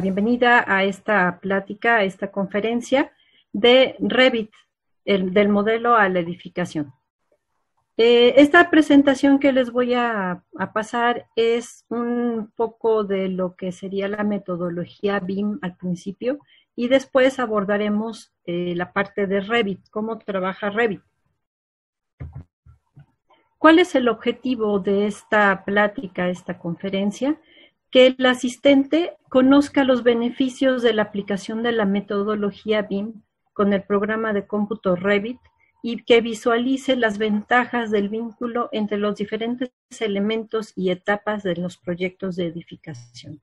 la bienvenida a esta plática, a esta conferencia de Revit, del modelo a la edificación. Esta presentación que les voy a pasar es un poco de lo que sería la metodología BIM al principio y después abordaremos la parte de Revit, cómo trabaja Revit. ¿Cuál es el objetivo de esta plática, esta conferencia? Que el asistente conozca los beneficios de la aplicación de la metodología BIM con el programa de cómputo Revit y que visualice las ventajas del vínculo entre los diferentes elementos y etapas de los proyectos de edificación.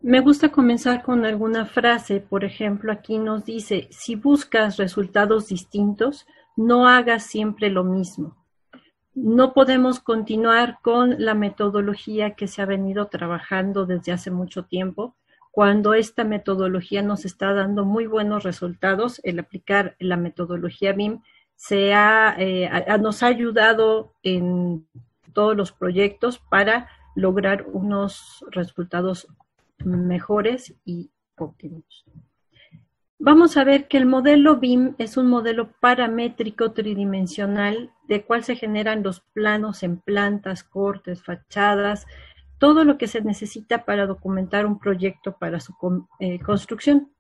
Me gusta comenzar con alguna frase, por ejemplo, aquí nos dice, si buscas resultados distintos, no hagas siempre lo mismo. No podemos continuar con la metodología que se ha venido trabajando desde hace mucho tiempo, cuando esta metodología nos está dando muy buenos resultados. El aplicar la metodología BIM nos ha ayudado en todos los proyectos para lograr unos resultados mejores y óptimos. Vamos a ver que el modelo BIM es un modelo paramétrico tridimensional de cual se generan los planos en plantas, cortes, fachadas, todo lo que se necesita para documentar un proyecto para su construcción.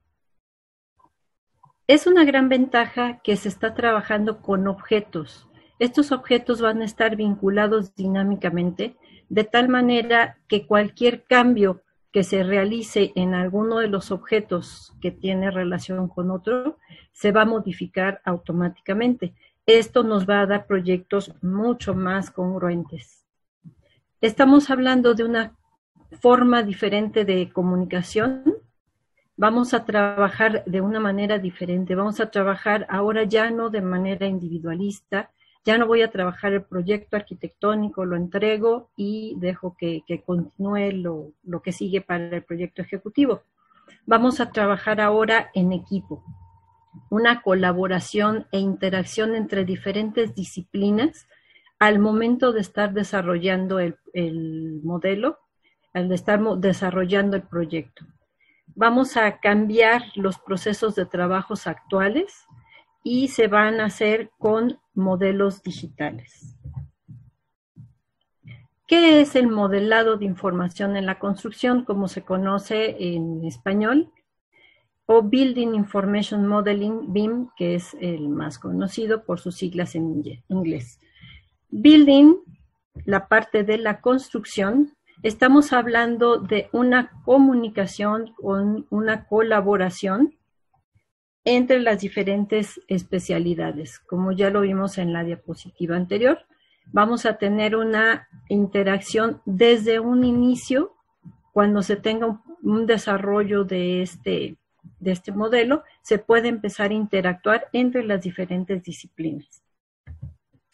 Es una gran ventaja que se está trabajando con objetos. Estos objetos van a estar vinculados dinámicamente de tal manera que cualquier cambio que se realice en alguno de los objetos que tiene relación con otro, se va a modificar automáticamente. Esto nos va a dar proyectos mucho más congruentes. Estamos hablando de una forma diferente de comunicación. Vamos a trabajar de una manera diferente. Vamos a trabajar ahora ya no de manera individualista. Ya no voy a trabajar el proyecto arquitectónico, lo entrego y dejo que continúe lo que sigue para el proyecto ejecutivo. Vamos a trabajar ahora en equipo, una colaboración e interacción entre diferentes disciplinas al momento de estar desarrollando el modelo, al de estar desarrollando el proyecto. Vamos a cambiar los procesos de trabajos actuales y se van a hacer con modelos digitales. ¿Qué es el modelado de información en la construcción, como se conoce en español? O Building Information Modeling, BIM, que es el más conocido por sus siglas en inglés. Building, la parte de la construcción, estamos hablando de una comunicación, una colaboración entre las diferentes especialidades. Como ya lo vimos en la diapositiva anterior, vamos a tener una interacción desde un inicio, cuando se tenga un desarrollo de este modelo, se puede empezar a interactuar entre las diferentes disciplinas.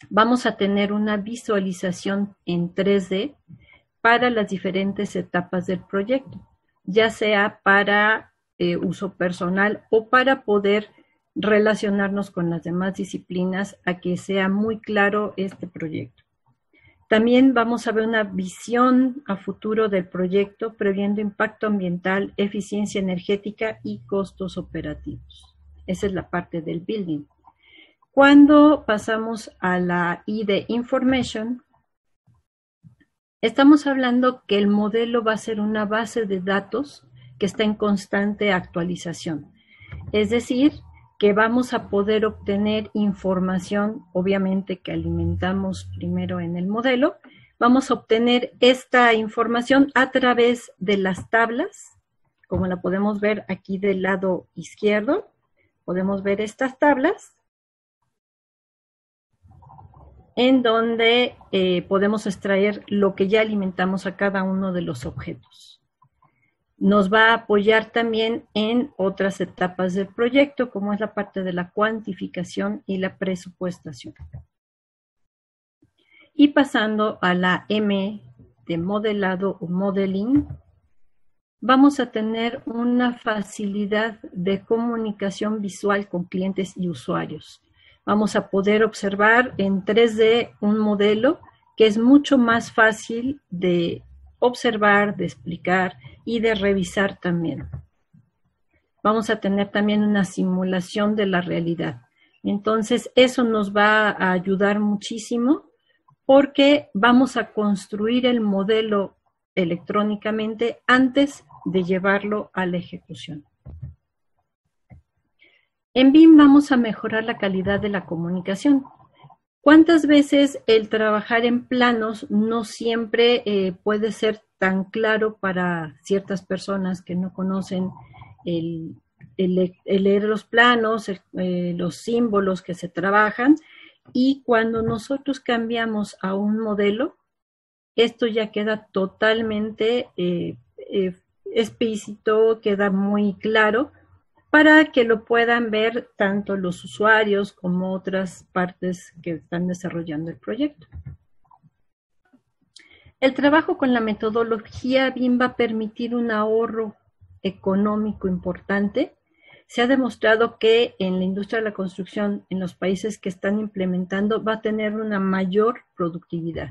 Vamos a tener una visualización en 3D para las diferentes etapas del proyecto, ya sea para uso personal o para poder relacionarnos con las demás disciplinas a que sea muy claro este proyecto. También vamos a ver una visión a futuro del proyecto, previendo impacto ambiental, eficiencia energética y costos operativos. Esa es la parte del building. Cuando pasamos a la I de Information, estamos hablando que el modelo va a ser una base de datos que está en constante actualización. Es decir, que vamos a poder obtener información, obviamente que alimentamos primero en el modelo. Vamos a obtener esta información a través de las tablas, como la podemos ver aquí del lado izquierdo. Podemos ver estas tablas, en donde podemos extraer lo que ya alimentamos a cada uno de los objetos. Nos va a apoyar también en otras etapas del proyecto, como es la parte de la cuantificación y la presupuestación. Y pasando a la M de modelado o modeling, vamos a tener una facilidad de comunicación visual con clientes y usuarios. Vamos a poder observar en 3D un modelo que es mucho más fácil de observar, de explicar y de revisar también. Vamos a tener también una simulación de la realidad. Entonces, eso nos va a ayudar muchísimo porque vamos a construir el modelo electrónicamente antes de llevarlo a la ejecución. En BIM vamos a mejorar la calidad de la comunicación. ¿Cuántas veces el trabajar en planos no siempre puede ser tan claro para ciertas personas que no conocen el leer los planos, los símbolos que se trabajan? Y cuando nosotros cambiamos a un modelo, esto ya queda totalmente explícito, queda muy claro para que lo puedan ver tanto los usuarios como otras partes que están desarrollando el proyecto. El trabajo con la metodología BIM va a permitir un ahorro económico importante. Se ha demostrado que en la industria de la construcción, en los países que están implementando, va a tener una mayor productividad.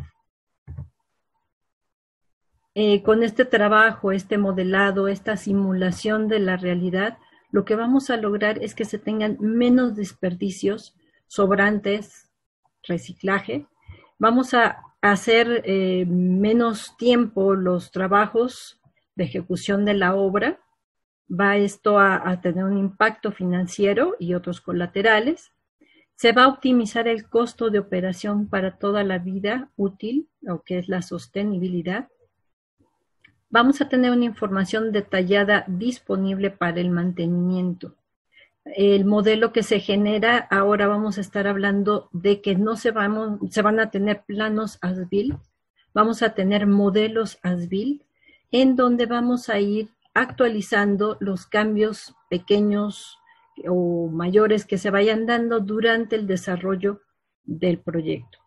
Con este trabajo, este modelado, esta simulación de la realidad, lo que vamos a lograr es que se tengan menos desperdicios, sobrantes, reciclaje. Vamos a hacer menos tiempo los trabajos de ejecución de la obra. Va esto a tener un impacto financiero y otros colaterales. Se va a optimizar el costo de operación para toda la vida útil, lo que es la sostenibilidad. Vamos a tener una información detallada disponible para el mantenimiento. El modelo que se genera, ahora vamos a estar hablando de que no se van a tener planos as-built, vamos a tener modelos as-built, en donde vamos a ir actualizando los cambios pequeños o mayores que se vayan dando durante el desarrollo del proyecto,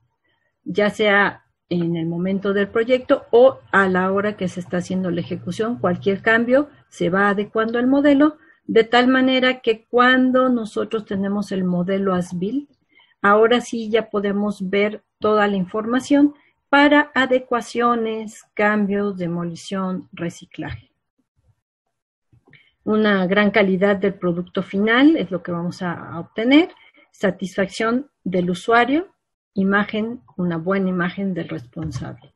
ya sea en el momento del proyecto o a la hora que se está haciendo la ejecución. Cualquier cambio se va adecuando al modelo, de tal manera que cuando nosotros tenemos el modelo as-built, ahora sí ya podemos ver toda la información para adecuaciones, cambios, demolición, reciclaje. Una gran calidad del producto final es lo que vamos a obtener, satisfacción del usuario, imagen, una buena imagen del responsable.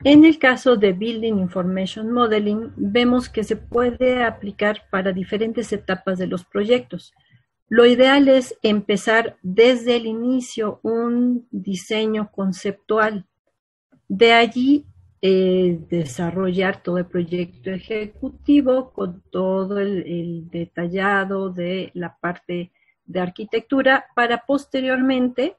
En el caso de Building Information Modeling, vemos que se puede aplicar para diferentes etapas de los proyectos. Lo ideal es empezar desde el inicio un diseño conceptual. De allí desarrollar todo el proyecto ejecutivo con todo el detallado de la parte de arquitectura para posteriormente,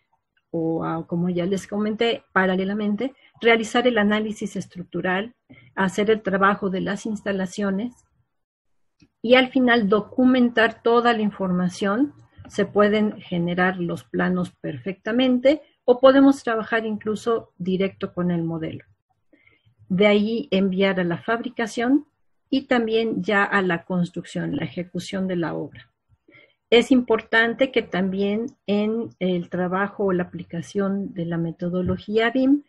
como ya les comenté, paralelamente, realizar el análisis estructural, hacer el trabajo de las instalaciones y al final documentar toda la información. Se pueden generar los planos perfectamente o podemos trabajar incluso directo con el modelo. De ahí enviar a la fabricación y también ya a la construcción, la ejecución de la obra. Es importante que también en el trabajo o la aplicación de la metodología BIM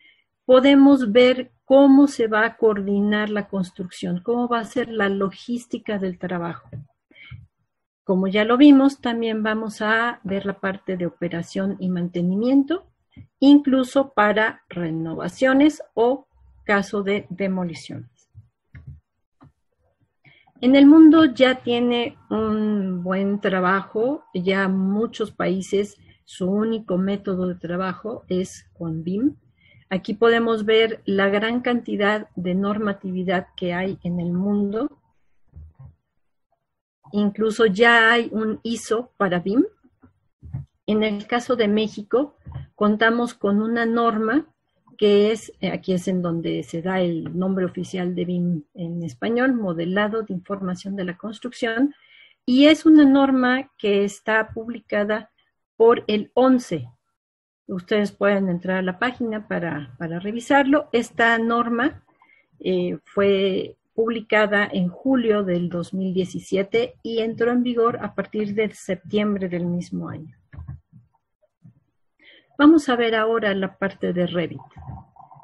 podemos ver cómo se va a coordinar la construcción, cómo va a ser la logística del trabajo. Como ya lo vimos, también vamos a ver la parte de operación y mantenimiento, incluso para renovaciones o caso de demoliciones. En el mundo ya tiene un buen trabajo, ya muchos países su único método de trabajo es con BIM. Aquí podemos ver la gran cantidad de normatividad que hay en el mundo. Incluso ya hay un ISO para BIM. En el caso de México, contamos con una norma que es, aquí es en donde se da el nombre oficial de BIM en español, Modelado de Información de la Construcción, y es una norma que está publicada por el ONCE. Ustedes pueden entrar a la página para revisarlo. Esta norma fue publicada en julio del 2017 y entró en vigor a partir de septiembre del mismo año. Vamos a ver ahora la parte de Revit.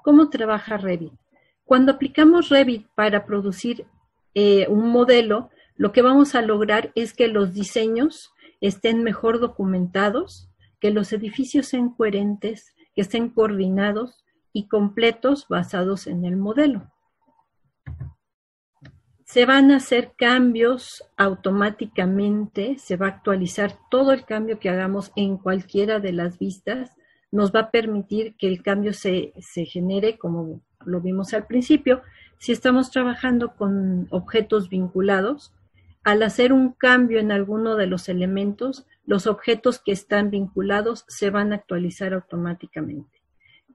¿Cómo trabaja Revit? Cuando aplicamos Revit para producir un modelo, lo que vamos a lograr es que los diseños estén mejor documentados, que los edificios sean coherentes, que estén coordinados y completos basados en el modelo. Se van a hacer cambios automáticamente, se va a actualizar todo el cambio que hagamos en cualquiera de las vistas, nos va a permitir que el cambio se genere, como lo vimos al principio. Si estamos trabajando con objetos vinculados, al hacer un cambio en alguno de los elementos, los objetos que están vinculados se van a actualizar automáticamente.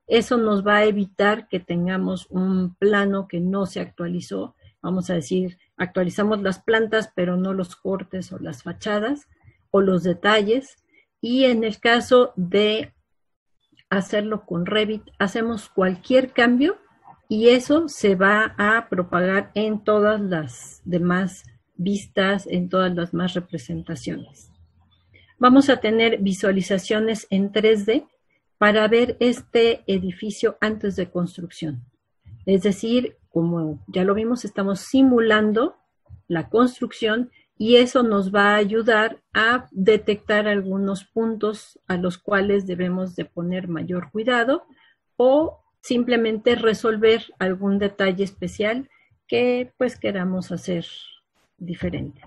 Eso nos va a evitar que tengamos un plano que no se actualizó. Vamos a decir, actualizamos las plantas, pero no los cortes o las fachadas o los detalles. Y en el caso de hacerlo con Revit, hacemos cualquier cambio y eso se va a propagar en todas las demás vistas, en todas las más representaciones. Vamos a tener visualizaciones en 3D para ver este edificio antes de construcción. Es decir, como ya lo vimos, estamos simulando la construcción y eso nos va a ayudar a detectar algunos puntos a los cuales debemos de poner mayor cuidado o simplemente resolver algún detalle especial que pues queramos hacer diferente.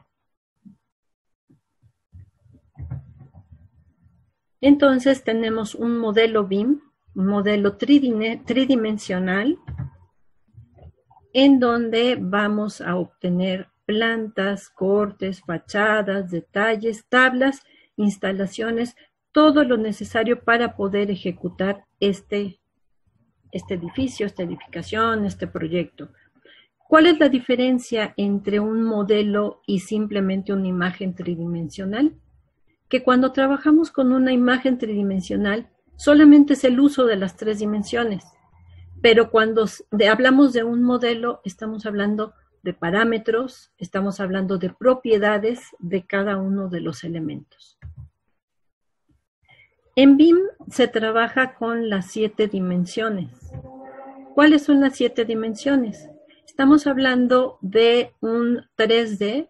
Entonces tenemos un modelo BIM, un modelo tridimensional, en donde vamos a obtener plantas, cortes, fachadas, detalles, tablas, instalaciones, todo lo necesario para poder ejecutar este edificio, esta edificación, este proyecto. ¿Cuál es la diferencia entre un modelo y simplemente una imagen tridimensional? Que cuando trabajamos con una imagen tridimensional, solamente es el uso de las 3 dimensiones. Pero cuando hablamos de un modelo, estamos hablando de parámetros, estamos hablando de propiedades de cada uno de los elementos. En BIM se trabaja con las 7 dimensiones. ¿Cuáles son las 7 dimensiones? Estamos hablando de un 3D,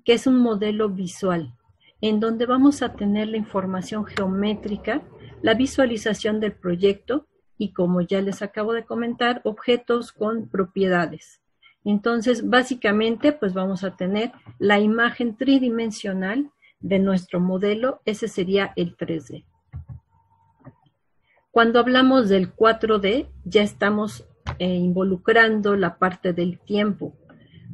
que es un modelo visual, en donde vamos a tener la información geométrica, la visualización del proyecto y, como ya les acabo de comentar, objetos con propiedades. Entonces, básicamente, pues vamos a tener la imagen tridimensional de nuestro modelo, ese sería el 3D. Cuando hablamos del 4D, ya estamos involucrando la parte del tiempo.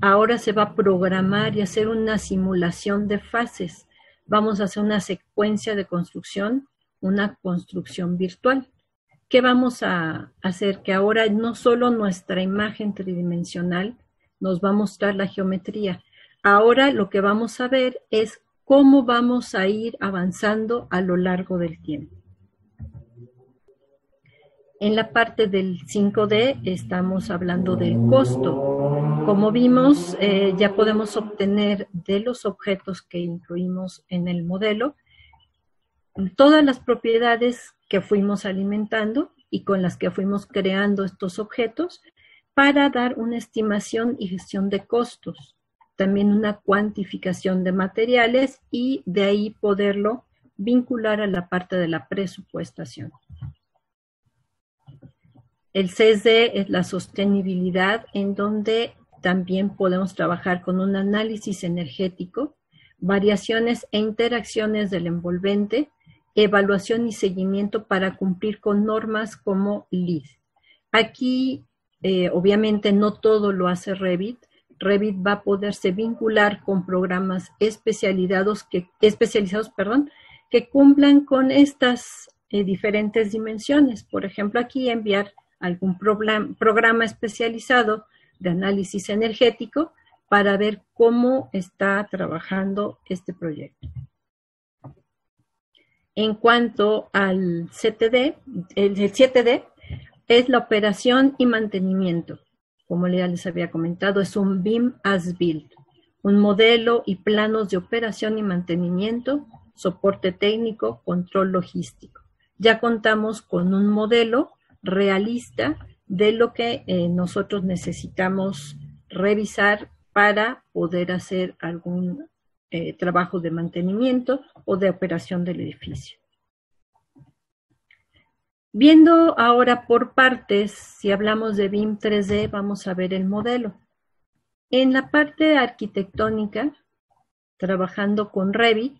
Ahora se va a programar y hacer una simulación de fases. Vamos a hacer una secuencia de construcción, una construcción virtual. ¿Qué vamos a hacer? Que ahora no solo nuestra imagen tridimensional nos va a mostrar la geometría. Ahora lo que vamos a ver es cómo vamos a ir avanzando a lo largo del tiempo. En la parte del 5D estamos hablando del costo. Como vimos, ya podemos obtener de los objetos que incluimos en el modelo todas las propiedades que fuimos alimentando y con las que fuimos creando estos objetos para dar una estimación y gestión de costos. También una cuantificación de materiales y de ahí poderlo vincular a la parte de la presupuestación. El 6D es la sostenibilidad, en donde también podemos trabajar con un análisis energético, variaciones e interacciones del envolvente, evaluación y seguimiento para cumplir con normas como LEED. Aquí, obviamente, no todo lo hace Revit. Revit va a poderse vincular con programas especializados que cumplan con estas diferentes dimensiones. Por ejemplo, aquí enviar algún programa especializado de análisis energético para ver cómo está trabajando este proyecto. En cuanto al 7D, el 7D es la operación y mantenimiento. Como ya les había comentado, es un BIM as Built, un modelo y planos de operación y mantenimiento, soporte técnico, control logístico. ya contamos con un modelo realista de lo que nosotros necesitamos revisar para poder hacer algún trabajo de mantenimiento o de operación del edificio. Viendo ahora por partes, si hablamos de BIM 3D, vamos a ver el modelo. En la parte arquitectónica, trabajando con Revit,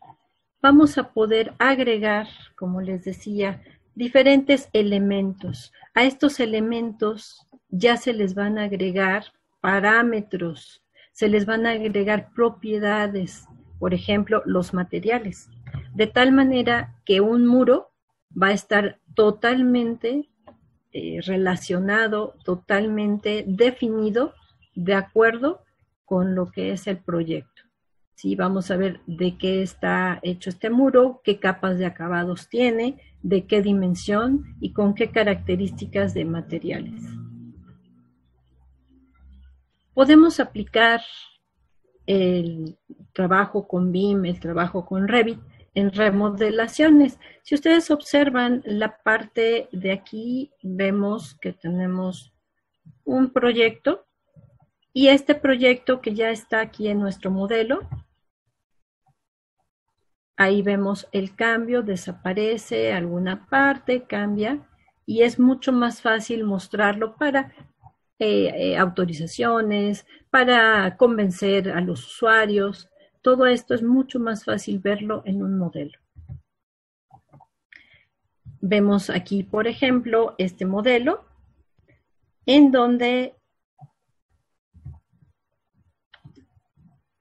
vamos a poder agregar, como les decía, diferentes elementos. A estos elementos ya se les van a agregar parámetros, se les van a agregar propiedades, por ejemplo, los materiales, de tal manera que un muro va a estar totalmente relacionado, totalmente definido de acuerdo con lo que es el proyecto. ¿Sí? Vamos a ver de qué está hecho este muro, qué capas de acabados tiene, de qué dimensión y con qué características de materiales. Podemos aplicar el trabajo con BIM, el trabajo con Revit en remodelaciones. Si ustedes observan la parte de aquí, vemos que tenemos un proyecto y este proyecto que ya está aquí en nuestro modelo, ahí vemos el cambio, desaparece alguna parte, cambia y es mucho más fácil mostrarlo para autorizaciones, para convencer a los usuarios. Todo esto es mucho más fácil verlo en un modelo. Vemos aquí, por ejemplo, este modelo en donde,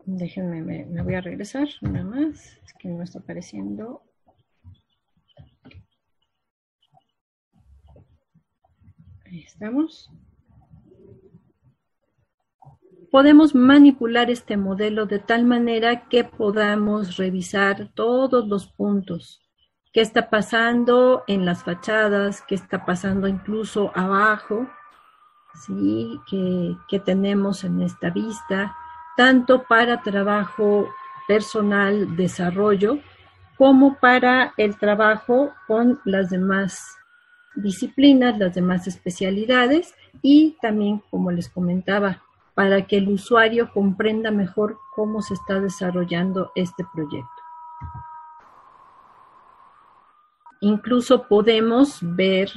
déjenme, me voy a regresar una más, es que no está apareciendo. Ahí estamos. Podemos manipular este modelo de tal manera que podamos revisar todos los puntos. ¿Qué está pasando en las fachadas? ¿Qué está pasando incluso abajo? ¿Sí? ¿Qué tenemos en esta vista? Tanto para trabajo personal, desarrollo, como para el trabajo con las demás disciplinas, las demás especialidades y también, como les comentaba, para que el usuario comprenda mejor cómo se está desarrollando este proyecto. Incluso podemos ver,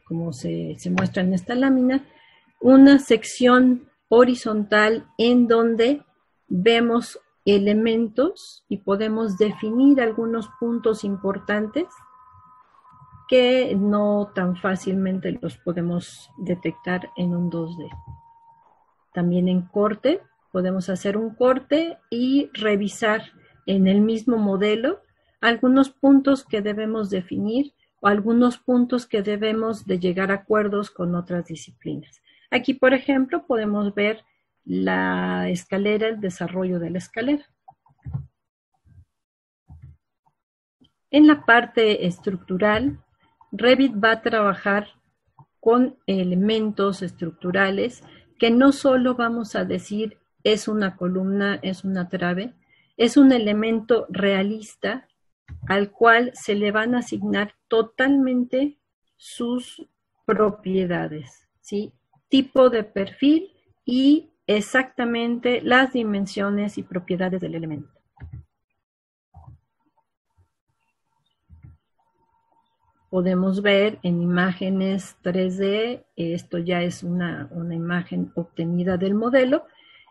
como se muestra en esta lámina, una sección horizontal en donde vemos elementos y podemos definir algunos puntos importantes que no tan fácilmente los podemos detectar en un 2D. También en corte, podemos hacer un corte y revisar en el mismo modelo algunos puntos que debemos definir o algunos puntos que debemos de llegar a acuerdos con otras disciplinas. Aquí, por ejemplo, podemos ver la escalera, el desarrollo de la escalera. En la parte estructural, Revit va a trabajar con elementos estructurales que no solo vamos a decir es una columna, es una trave, es un elemento realista al cual se le van a asignar totalmente sus propiedades, ¿sí? Tipo de perfil y exactamente las dimensiones y propiedades del elemento. Podemos ver en imágenes 3D, esto ya es una imagen obtenida del modelo,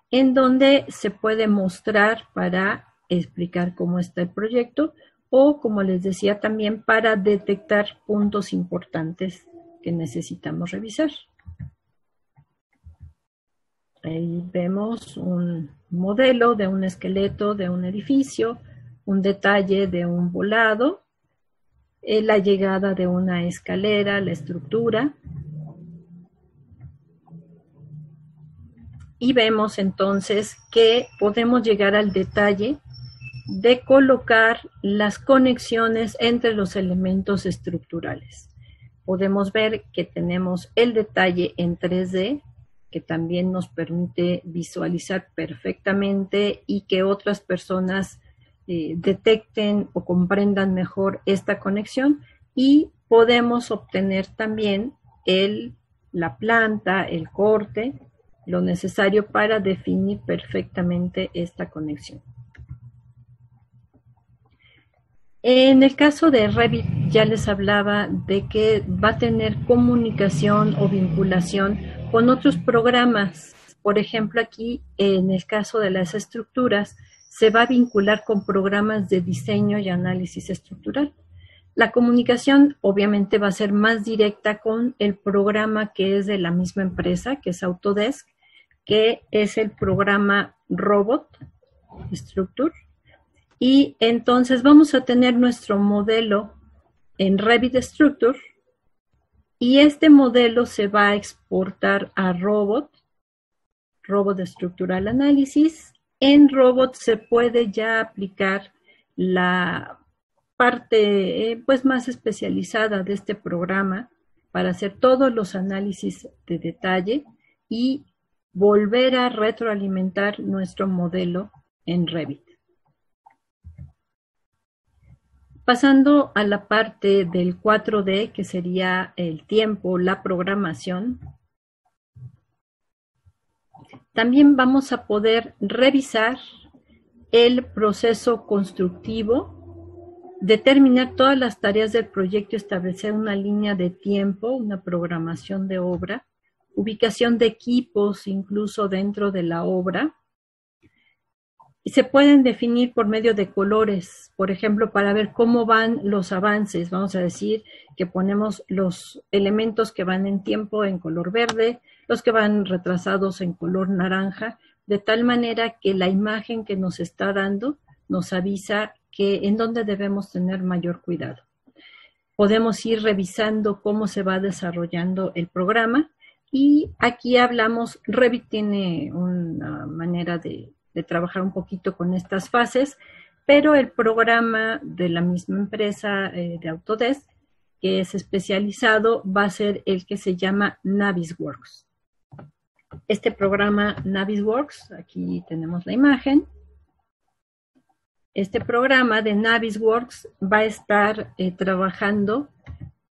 en donde se puede mostrar para explicar cómo está el proyecto o, como les decía, también para detectar puntos importantes que necesitamos revisar. Ahí vemos un modelo de un esqueleto de un edificio, un detalle de un volado, la llegada de una escalera, la estructura. Y vemos entonces que podemos llegar al detalle de colocar las conexiones entre los elementos estructurales. Podemos ver que tenemos el detalle en 3D, que también nos permite visualizar perfectamente y que otras personas detecten o comprendan mejor esta conexión, y podemos obtener también la planta, el corte, lo necesario para definir perfectamente esta conexión. En el caso de Revit ya les hablaba de que va a tener comunicación o vinculación con otros programas. Por ejemplo, aquí en el caso de las estructuras se va a vincular con programas de diseño y análisis estructural. La comunicación obviamente va a ser más directa con el programa que es de la misma empresa, que es Autodesk, que es el programa Robot Structure. Y entonces vamos a tener nuestro modelo en Revit Structure y este modelo se va a exportar a Robot Structural Analysis. En Robot se puede ya aplicar la parte pues más especializada de este programa para hacer todos los análisis de detalle y volver a retroalimentar nuestro modelo en Revit. Pasando a la parte del 4D, que sería el tiempo, la programación, también vamos a poder revisar el proceso constructivo, determinar todas las tareas del proyecto, establecer una línea de tiempo, una programación de obra, ubicación de equipos incluso dentro de la obra. Y se pueden definir por medio de colores, por ejemplo, para ver cómo van los avances. Vamos a decir que ponemos los elementos que van en tiempo en color verde, los que van retrasados en color naranja, de tal manera que la imagen que nos está dando nos avisa que en dónde debemos tener mayor cuidado. Podemos ir revisando cómo se va desarrollando el programa y aquí hablamos, Revit tiene una manera de trabajar un poquito con estas fases, pero el programa de la misma empresa de Autodesk, que es especializado, va a ser el que se llama Navisworks. Este programa Navisworks, aquí tenemos la imagen. Este programa de Navisworks va a estar trabajando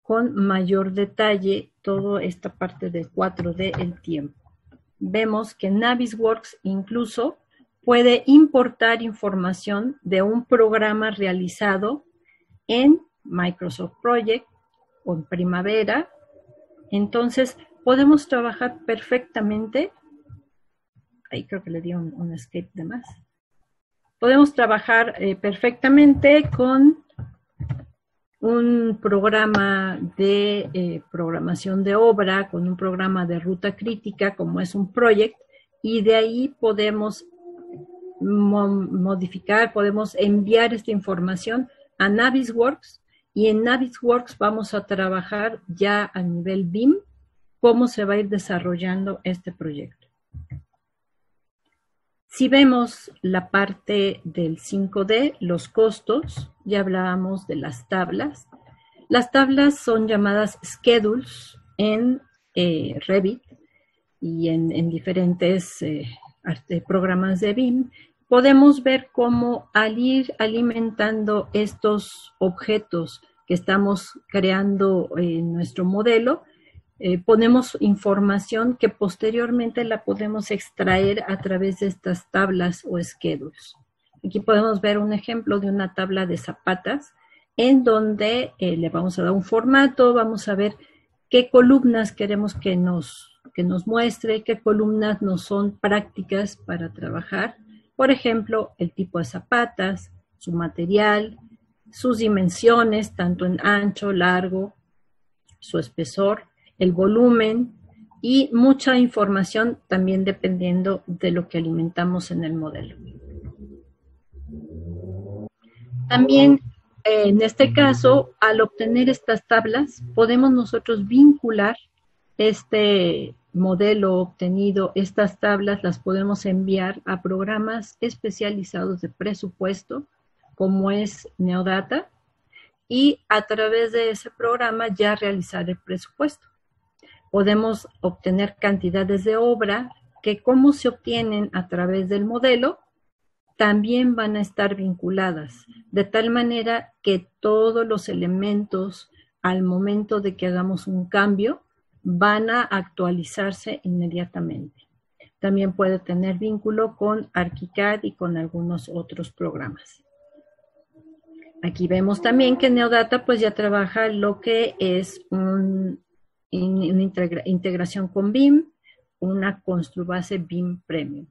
con mayor detalle toda esta parte del 4D, el tiempo. Vemos que Navisworks incluso puede importar información de un programa realizado en Microsoft Project o en Primavera. Entonces, podemos trabajar perfectamente. Ahí creo que le di un escape de más. Podemos trabajar perfectamente con un programa de programación de obra, con un programa de ruta crítica como es un Project, y de ahí podemos modificar, podemos enviar esta información a Navisworks y en Navisworks vamos a trabajar ya a nivel BIM cómo se va a ir desarrollando este proyecto. Si vemos la parte del 5D, los costos, ya hablábamos de las tablas. Las tablas son llamadas schedules en Revit y en diferentes programas de BIM. Podemos ver cómo al ir alimentando estos objetos que estamos creando en nuestro modelo, ponemos información que posteriormente la podemos extraer a través de estas tablas o schedules. Aquí podemos ver un ejemplo de una tabla de zapatas en donde le vamos a dar un formato, vamos a ver qué columnas queremos que nos muestre, qué columnas nos son prácticas para trabajar. Por ejemplo, el tipo de zapatas, su material, sus dimensiones, tanto en ancho, largo, su espesor, el volumen y mucha información también dependiendo de lo que alimentamos en el modelo. También en este caso, al obtener estas tablas, podemos nosotros vincular este modelo obtenido, estas tablas las podemos enviar a programas especializados de presupuesto, como es Neodata, y a través de ese programa ya realizar el presupuesto. Podemos obtener cantidades de obra que, como se obtienen a través del modelo, también van a estar vinculadas, de tal manera que todos los elementos al momento de que hagamos un cambio, van a actualizarse inmediatamente. También puede tener vínculo con ArchiCAD y con algunos otros programas. Aquí vemos también que Neodata pues ya trabaja lo que es una integración con BIM, una Construbase BIM Premium.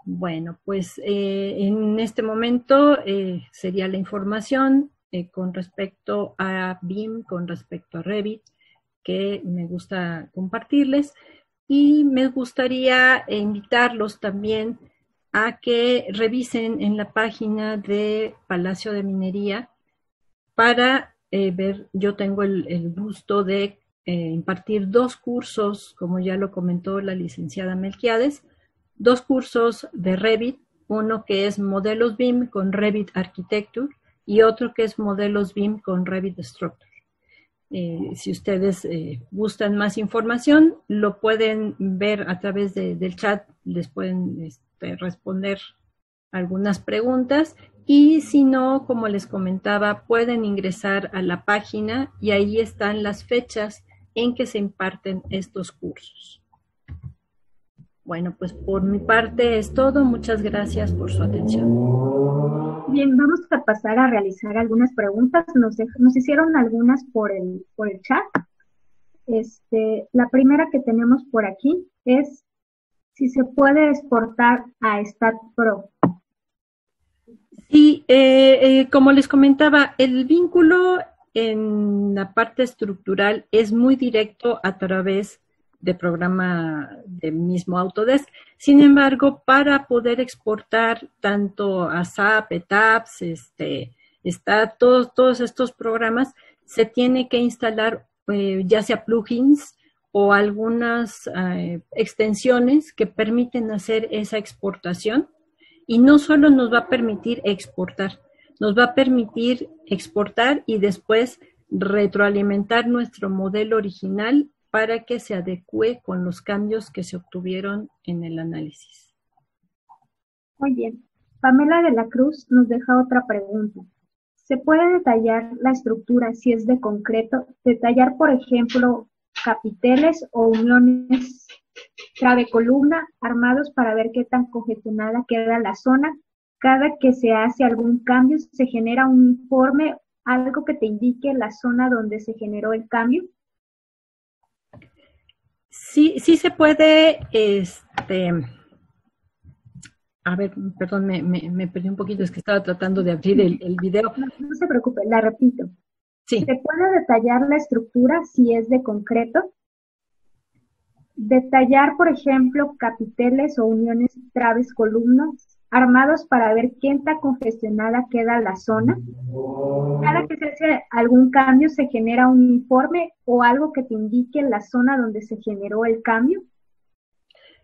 Bueno, pues en este momento sería la información con respecto a BIM, con respecto a Revit, que me gusta compartirles. Y me gustaría invitarlos también a que revisen en la página de Palacio de Minería para ver, yo tengo el gusto de impartir 2 cursos, como ya lo comentó la licenciada Melquiades, 2 cursos de Revit, uno que es Modelos BIM con Revit Architecture y otro que es Modelos BIM con Revit Structure. Si ustedes gustan más información, lo pueden ver a través del chat, les pueden responder algunas preguntas y si no, como les comentaba, pueden ingresar a la página y ahí están las fechas en que se imparten estos cursos. Bueno, pues por mi parte es todo. Muchas gracias por su atención. Bien, vamos a pasar a realizar algunas preguntas. Nos hicieron algunas por el chat. La primera que tenemos por aquí es si se puede exportar a StatPro. Sí, como les comentaba, el vínculo en la parte estructural es muy directo a través de programa del mismo Autodesk. Sin embargo, para poder exportar tanto a SAP, ETAPS, todos estos programas, se tiene que instalar ya sea plugins o algunas extensiones que permiten hacer esa exportación. Y no solo nos va a permitir exportar, nos va a permitir exportar y después retroalimentar nuestro modelo original para que se adecue con los cambios que se obtuvieron en el análisis. Muy bien. Pamela de la Cruz nos deja otra pregunta. ¿Se puede detallar la estructura si es de concreto? Detallar, por ejemplo, capiteles o uniones trave columna armados para ver qué tan congestionada queda la zona. Cada que se hace algún cambio se genera un informe, algo que te indique la zona donde se generó el cambio. Sí, sí se puede, a ver, perdón, me perdí un poquito, es que estaba tratando de abrir el video. No se preocupe, la repito. Sí. ¿Se puede detallar la estructura si es de concreto? Detallar, por ejemplo, capiteles o uniones traves columnas armados para ver qué tan congestionada queda la zona. Cada que se hace algún cambio se genera un informe o algo que te indique la zona donde se generó el cambio.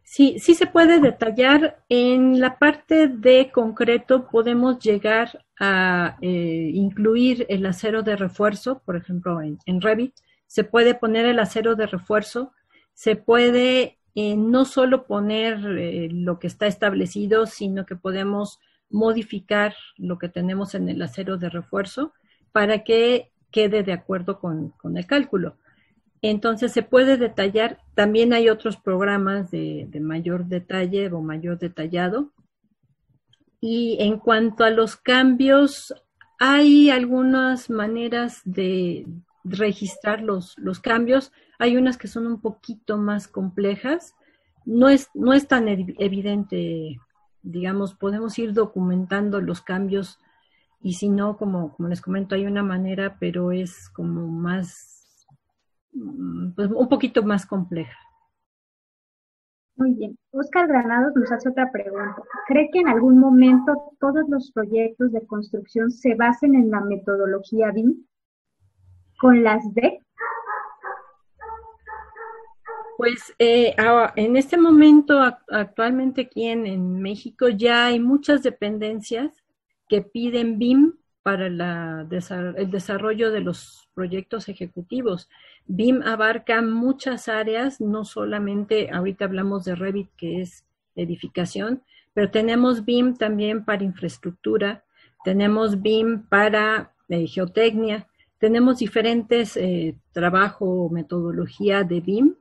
Sí, sí se puede detallar. En la parte de concreto podemos llegar a incluir el acero de refuerzo, por ejemplo, en Revit. Se puede poner el acero de refuerzo. Se puede no solo poner lo que está establecido, sino que podemos modificar lo que tenemos en el acero de refuerzo para que quede de acuerdo con el cálculo. Entonces se puede detallar. También hay otros programas de mayor detalle o mayor detallado. Y en cuanto a los cambios, hay algunas maneras de registrar los cambios. Hay unas que son un poquito más complejas. No es tan evidente, digamos, podemos ir documentando los cambios y si no, como les comento, hay una manera, pero es como más, pues un poquito más compleja. Muy bien. Oscar Granados nos hace otra pregunta. ¿Cree que en algún momento todos los proyectos de construcción se basen en la metodología BIM con las D? Pues en este momento, actualmente aquí en México, ya hay muchas dependencias que piden BIM para el desarrollo de los proyectos ejecutivos. BIM abarca muchas áreas, no solamente, ahorita hablamos de Revit, que es edificación, pero tenemos BIM también para infraestructura, tenemos BIM para geotecnia, tenemos diferentes trabajo o metodología de BIM,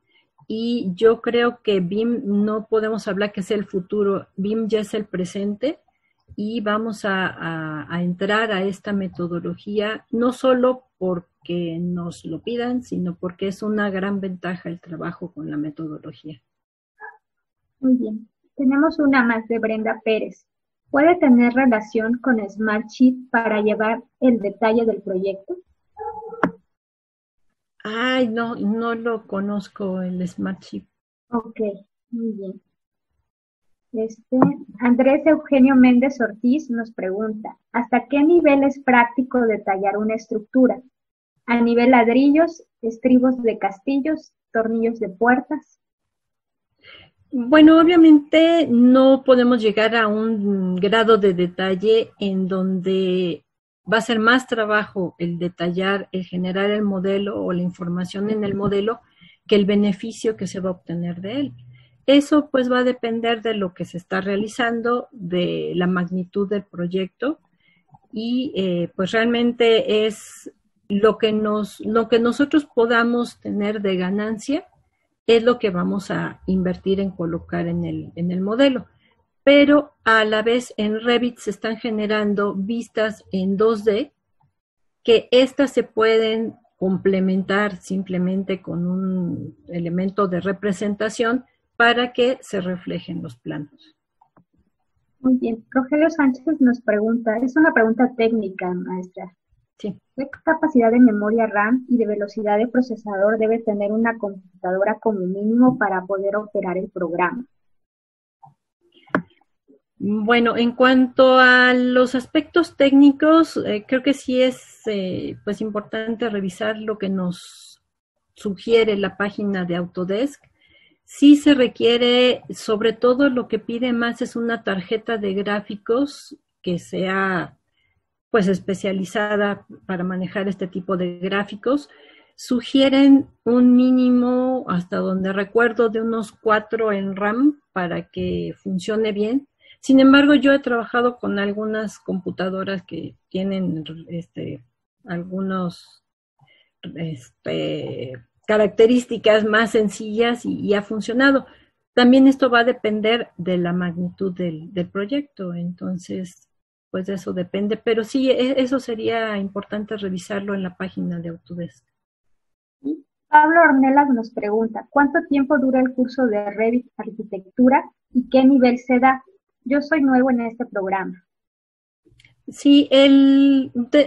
y yo creo que BIM no podemos hablar que sea el futuro, BIM ya es el presente, y vamos a entrar a esta metodología no solo porque nos lo pidan, sino porque es una gran ventaja el trabajo con la metodología. Muy bien. Tenemos una más de Brenda Pérez. ¿Puede tener relación con Smartsheet para llevar el detalle del proyecto? Ay, no, no lo conozco el Smartsheet. Ok, muy bien. Andrés Eugenio Méndez Ortiz nos pregunta, ¿hasta qué nivel es práctico detallar una estructura? ¿A nivel ladrillos, estribos de castillos, tornillos de puertas? Bueno, obviamente no podemos llegar a un grado de detalle en donde va a ser más trabajo el detallar, el generar el modelo o la información en el modelo que el beneficio que se va a obtener de él. Eso pues va a depender de lo que se está realizando, de la magnitud del proyecto, y pues realmente es lo que nosotros podamos tener de ganancia es lo que vamos a invertir en colocar en el modelo. Pero a la vez en Revit se están generando vistas en 2D que estas se pueden complementar simplemente con un elemento de representación para que se reflejen los planos. Muy bien. Rogelio Sánchez nos pregunta, es una pregunta técnica, maestra. Sí. ¿Qué capacidad de memoria RAM y de velocidad de procesador debe tener una computadora como mínimo para poder operar el programa? Bueno, en cuanto a los aspectos técnicos, creo que sí es pues importante revisar lo que nos sugiere la página de Autodesk. Sí se requiere, sobre todo lo que pide más es una tarjeta de gráficos que sea pues especializada para manejar este tipo de gráficos. Sugieren un mínimo, hasta donde recuerdo, de unos 4 en RAM para que funcione bien. Sin embargo, yo he trabajado con algunas computadoras que tienen algunos características más sencillas y ha funcionado. También esto va a depender de la magnitud del proyecto, entonces pues de eso depende, pero sí, eso sería importante revisarlo en la página de Autodesk. Pablo Ornelas nos pregunta, ¿cuánto tiempo dura el curso de Revit Arquitectura y qué nivel se da? Yo soy nuevo en este programa. Sí,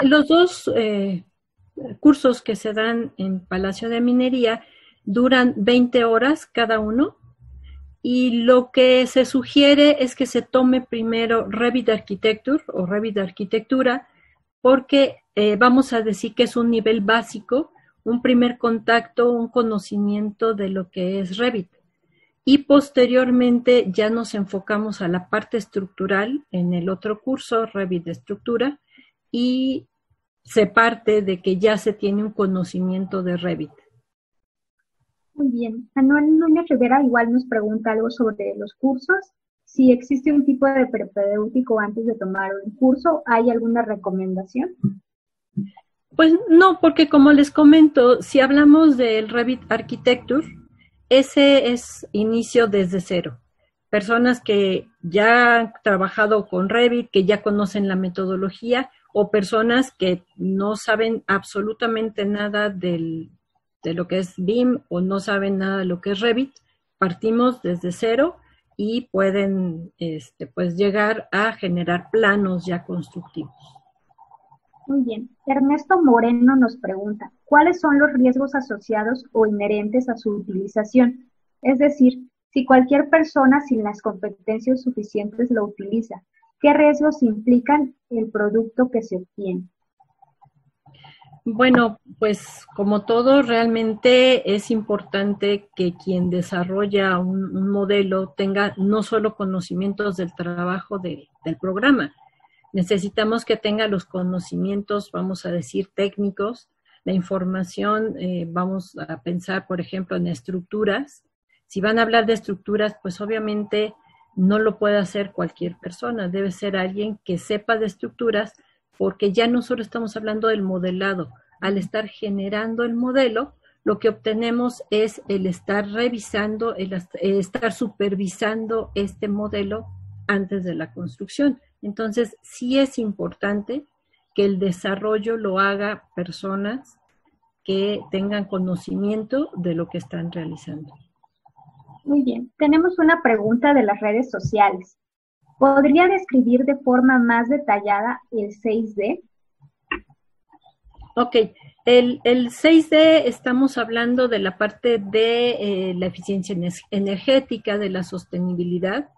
los dos cursos que se dan en Palacio de Minería duran 20 horas cada uno, y lo que se sugiere es que se tome primero Revit Architecture o Revit Arquitectura, porque vamos a decir que es un nivel básico, un primer contacto, un conocimiento de lo que es Revit. Y posteriormente ya nos enfocamos a la parte estructural en el otro curso, Revit de Estructura, y se parte de que ya se tiene un conocimiento de Revit. Muy bien. Manuel Núñez Rivera igual nos pregunta algo sobre los cursos. Si existe un tipo de propedéutico antes de tomar un curso, ¿hay alguna recomendación? Pues no, porque como les comento, si hablamos del Revit Architecture, ese es inicio desde cero. Personas que ya han trabajado con Revit, que ya conocen la metodología, o personas que no saben absolutamente nada de lo que es BIM o no saben nada de lo que es Revit, partimos desde cero y pueden pues llegar a generar planos ya constructivos. Muy bien. Ernesto Moreno nos pregunta, ¿cuáles son los riesgos asociados o inherentes a su utilización? Es decir, si cualquier persona sin las competencias suficientes lo utiliza, ¿qué riesgos implican el producto que se obtiene? Bueno, pues como todo, realmente es importante que quien desarrolla un modelo tenga no solo conocimientos del trabajo del programa. Necesitamos que tenga los conocimientos, vamos a decir, técnicos, la información, vamos a pensar, por ejemplo, en estructuras. Si van a hablar de estructuras, pues obviamente no lo puede hacer cualquier persona, debe ser alguien que sepa de estructuras, porque ya no solo estamos hablando del modelado, al estar generando el modelo, lo que obtenemos es el estar revisando, estar supervisando este modelo antes de la construcción. Entonces, sí es importante que el desarrollo lo haga personas que tengan conocimiento de lo que están realizando. Muy bien. Tenemos una pregunta de las redes sociales. ¿Podría describir de forma más detallada el 6D? Ok, el 6D estamos hablando de la parte de la eficiencia energética, de la sostenibilidad.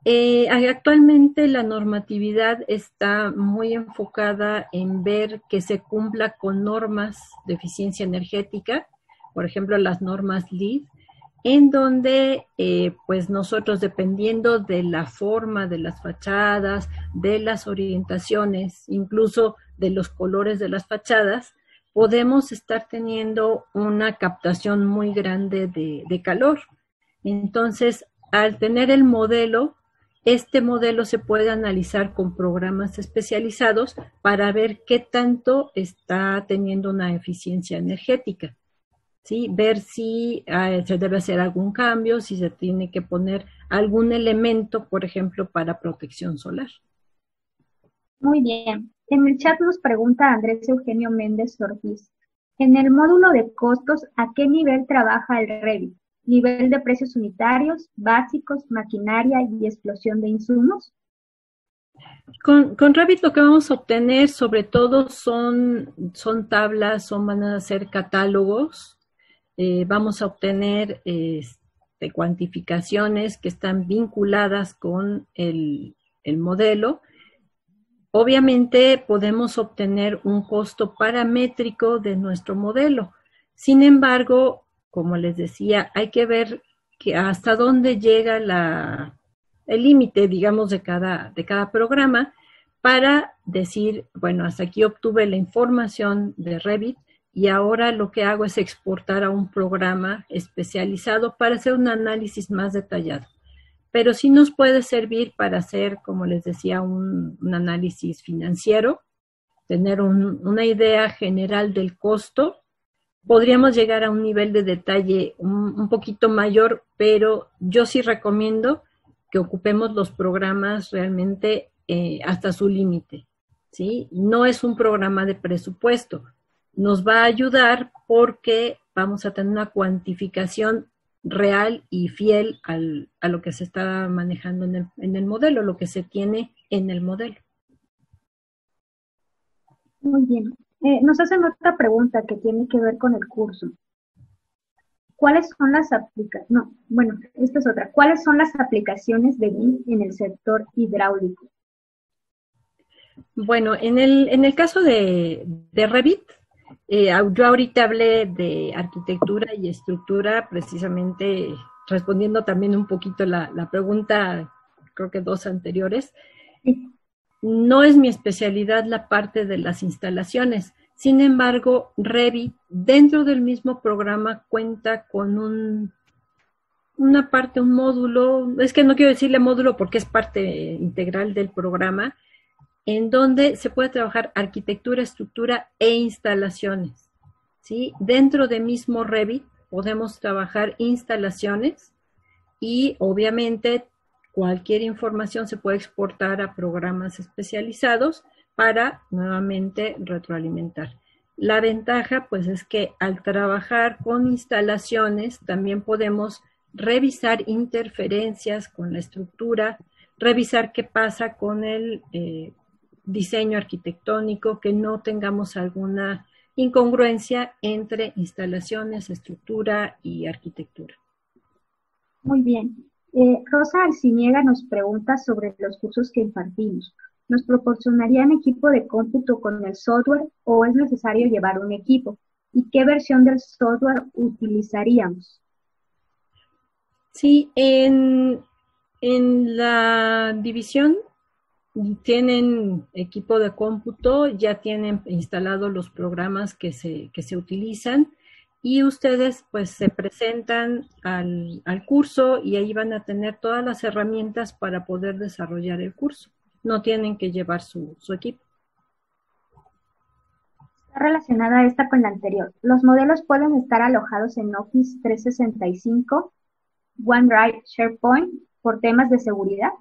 Actualmente la normatividad está muy enfocada en ver que se cumpla con normas de eficiencia energética, por ejemplo las normas LEED, en donde pues nosotros, dependiendo de la forma de las fachadas, de las orientaciones, incluso de los colores de las fachadas, podemos estar teniendo una captación muy grande de calor. Entonces, al tener el modelo, este modelo se puede analizar con programas especializados para ver qué tanto está teniendo una eficiencia energética. ¿Sí? Ver si se debe hacer algún cambio, si se tiene que poner algún elemento, por ejemplo, para protección solar. Muy bien. En el chat nos pregunta Andrés Eugenio Méndez Ortiz. En el módulo de costos, ¿a qué nivel trabaja el Revit? ¿Nivel de precios unitarios, básicos, maquinaria y explosión de insumos? Con Revit lo que vamos a obtener sobre todo son tablas, van a ser catálogos. Vamos a obtener cuantificaciones que están vinculadas con el modelo. Obviamente podemos obtener un costo paramétrico de nuestro modelo. Sin embargo, como les decía, hay que ver que hasta dónde llega el límite, digamos, de cada programa para decir, bueno, hasta aquí obtuve la información de Revit y ahora lo que hago es exportar a un programa especializado para hacer un análisis más detallado. Pero sí nos puede servir para hacer, como les decía, un análisis financiero, tener una idea general del costo. Podríamos llegar a un nivel de detalle un poquito mayor, pero yo sí recomiendo que ocupemos los programas realmente hasta su límite, ¿sí? No es un programa de presupuesto. Nos va a ayudar porque vamos a tener una cuantificación real y fiel a lo que se está manejando en el modelo, lo que se tiene en el modelo. Muy bien. Nos hacen otra pregunta que tiene que ver con el curso. ¿Cuáles son las esta es otra. ¿Cuáles son las aplicaciones de BIM en el sector hidráulico? Bueno, en el caso de Revit, yo ahorita hablé de arquitectura y estructura, precisamente respondiendo también un poquito la pregunta, creo que 2 anteriores. Sí. No es mi especialidad la parte de las instalaciones. Sin embargo, Revit, dentro del mismo programa, cuenta con una parte, un módulo, es que no quiero decirle módulo porque es parte integral del programa, en donde se puede trabajar arquitectura, estructura e instalaciones, ¿sí? Dentro de mismo Revit podemos trabajar instalaciones y obviamente cualquier información se puede exportar a programas especializados para nuevamente retroalimentar. La ventaja pues es que al trabajar con instalaciones también podemos revisar interferencias con la estructura, revisar qué pasa con el diseño arquitectónico, que no tengamos alguna incongruencia entre instalaciones, estructura y arquitectura. Muy bien. Rosa Arciniega nos pregunta sobre los cursos que impartimos. ¿Nos proporcionarían equipo de cómputo con el software o es necesario llevar un equipo? ¿Y qué versión del software utilizaríamos? Sí, en la división tienen equipo de cómputo, ya tienen instalados los programas que se utilizan y ustedes pues se presentan al curso y ahí van a tener todas las herramientas para poder desarrollar el curso. No tienen que llevar su equipo. Está relacionada esta con la anterior. Los modelos pueden estar alojados en Office 365, OneDrive, SharePoint, por temas de seguridad.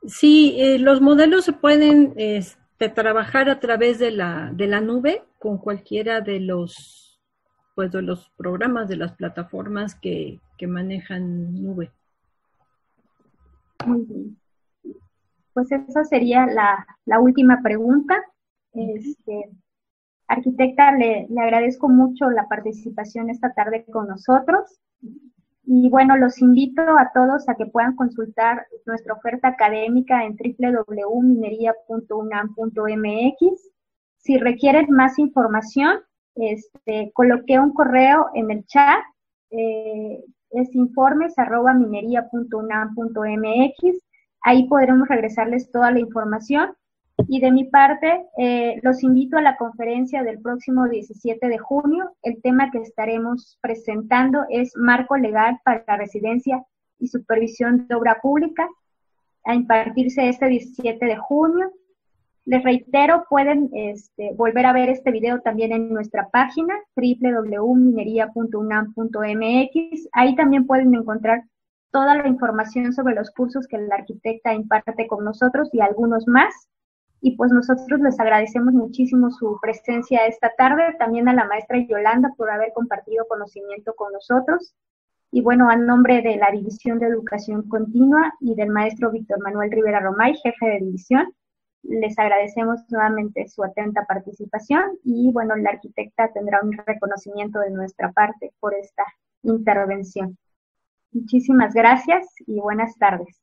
Sí, los modelos se pueden trabajar a través de la nube con cualquiera de los programas, de las plataformas que manejan nube. Muy bien. Pues esa sería la última pregunta. Arquitecta, le agradezco mucho la participación esta tarde con nosotros. Y bueno, los invito a todos a que puedan consultar nuestra oferta académica en www.minería.unam.mx. Si requieren más información, coloqué un correo en el chat, es informes@minería.unam.mx. Ahí podremos regresarles toda la información. Y de mi parte, los invito a la conferencia del próximo 17 de junio. El tema que estaremos presentando es Marco Legal para la Residencia y Supervisión de Obra Pública, a impartirse este 17 de junio. Les reitero, pueden volver a ver este video también en nuestra página www.minería.unam.mx. Ahí también pueden encontrar toda la información sobre los cursos que la arquitecta imparte con nosotros y algunos más. Y pues nosotros les agradecemos muchísimo su presencia esta tarde, también a la maestra Yolanda por haber compartido conocimiento con nosotros. Y bueno, a nombre de la División de Educación Continua y del maestro Víctor Manuel Rivera Romay, jefe de división, les agradecemos nuevamente su atenta participación y bueno, la arquitecta tendrá un reconocimiento de nuestra parte por esta intervención. Muchísimas gracias y buenas tardes.